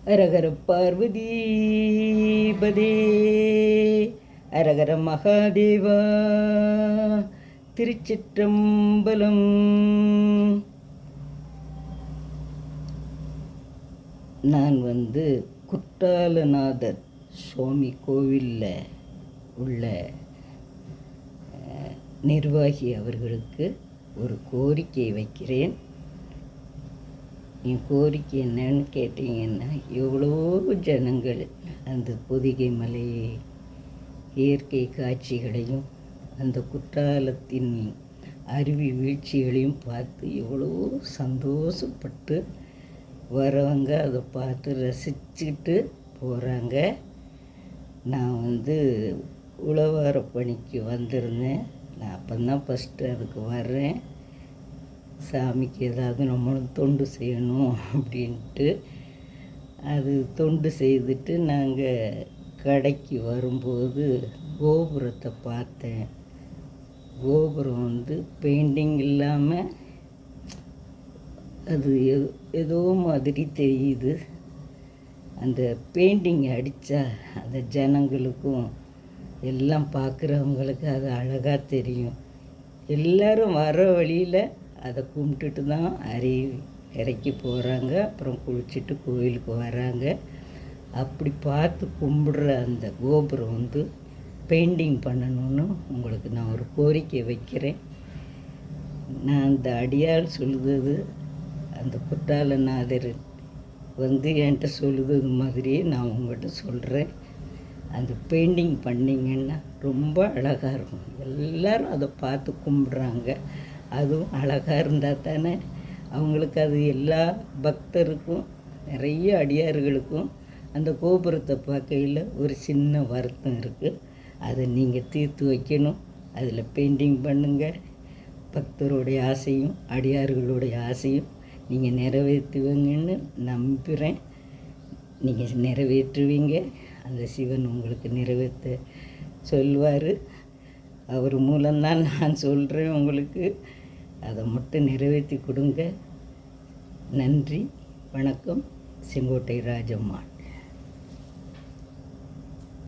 அரகர பார்வதீபதே அரகர மகாதேவா. திருச்சிற்றம்பலம். நான் குற்றாலநாதர் சுவாமி கோவிலில் உள்ள நிர்வாகி அவர்களுக்கு ஒரு கோரிக்கை வைக்கிறேன். என் கோரிக்கை என்னன்னு கேட்டிங்கன்னா, எவ்வளோ ஜனங்கள் அந்த பொதிகை மலை இயற்கை காட்சிகளையும் அந்த குற்றாலத்தின் அருவி வீழ்ச்சிகளையும் பார்த்து எவ்வளோ சந்தோஷப்பட்டு வரவங்க அதை பார்த்து ரசிச்சுட்டு போகிறாங்க. நான் உழவார பணிக்கு வந்திருந்தேன். நான் அப்போ தான் ஃபஸ்ட்டு அதுக்கு வர்றேன். சாமிக்கு ஏதாவது நம்மளும் தொண்டு செய்யணும் அப்படின்ட்டு அது தொண்டு செய்துட்டு நாங்கள் கடைக்கு வரும்போது கோபுரத்தை பார்த்தேன். கோபுரம் பெயிண்டிங் இல்லாமல் அது ஏதோ மாதிரி தெரியுது. அந்த பெயிண்டிங் அடித்தா அந்த ஜனங்களுக்கும் எல்லாம் பார்க்குறவங்களுக்கு அது அழகாக தெரியும். எல்லோரும் வர வழியில் அதை கும்பிட்டுட்டு தான் இறக்கி போகிறாங்க. அப்புறம் குளிச்சுட்டு கோயிலுக்கு வராங்க. அப்படி பார்த்து கும்பிடுற அந்த கோபுரம் பெயிண்டிங் பண்ணணும்னு உங்களுக்கு நான் ஒரு கோரிக்கை வைக்கிறேன். நான் அந்த அடியால் சொல்லுது அந்த குற்றாலநாதர் என்கிட்ட சொல்லுது மாதிரியே நான் உங்கள்கிட்ட சொல்கிறேன். அந்த பெயிண்டிங் பண்ணிங்கன்னா ரொம்ப அழகாக இருக்கும். எல்லோரும் அதை பார்த்து கும்பிட்றாங்க. அதுவும் அழகாக இருந்தால் தானே அவங்களுக்கு அது எல்லா பக்தருக்கும் நிறைய அடியார்களுக்கும் அந்த கோபுரத்தை பார்க்கையில் ஒரு சின்ன வருத்தம் இருக்குது. அதை நீங்கள் தீர்த்து வைக்கணும். அதில் பெயிண்டிங் பண்ணுங்கள். பக்தருடைய ஆசையும் அடியார்களுடைய ஆசையும் நீங்கள் நிறைவேற்றுவீங்கன்னு நம்புகிறேன். நீங்கள் நிறைவேற்றுவீங்க. அந்த சிவன் உங்களுக்கு நிறைவேற்ற சொல்வார். அவர் மூலம்தான் நான் சொல்கிறேன் உங்களுக்கு. அதை மட்டும் நிறைவேற்றி கொடுங்க. நன்றி, வணக்கம். செங்கோட்டை ராஜம்மாள்.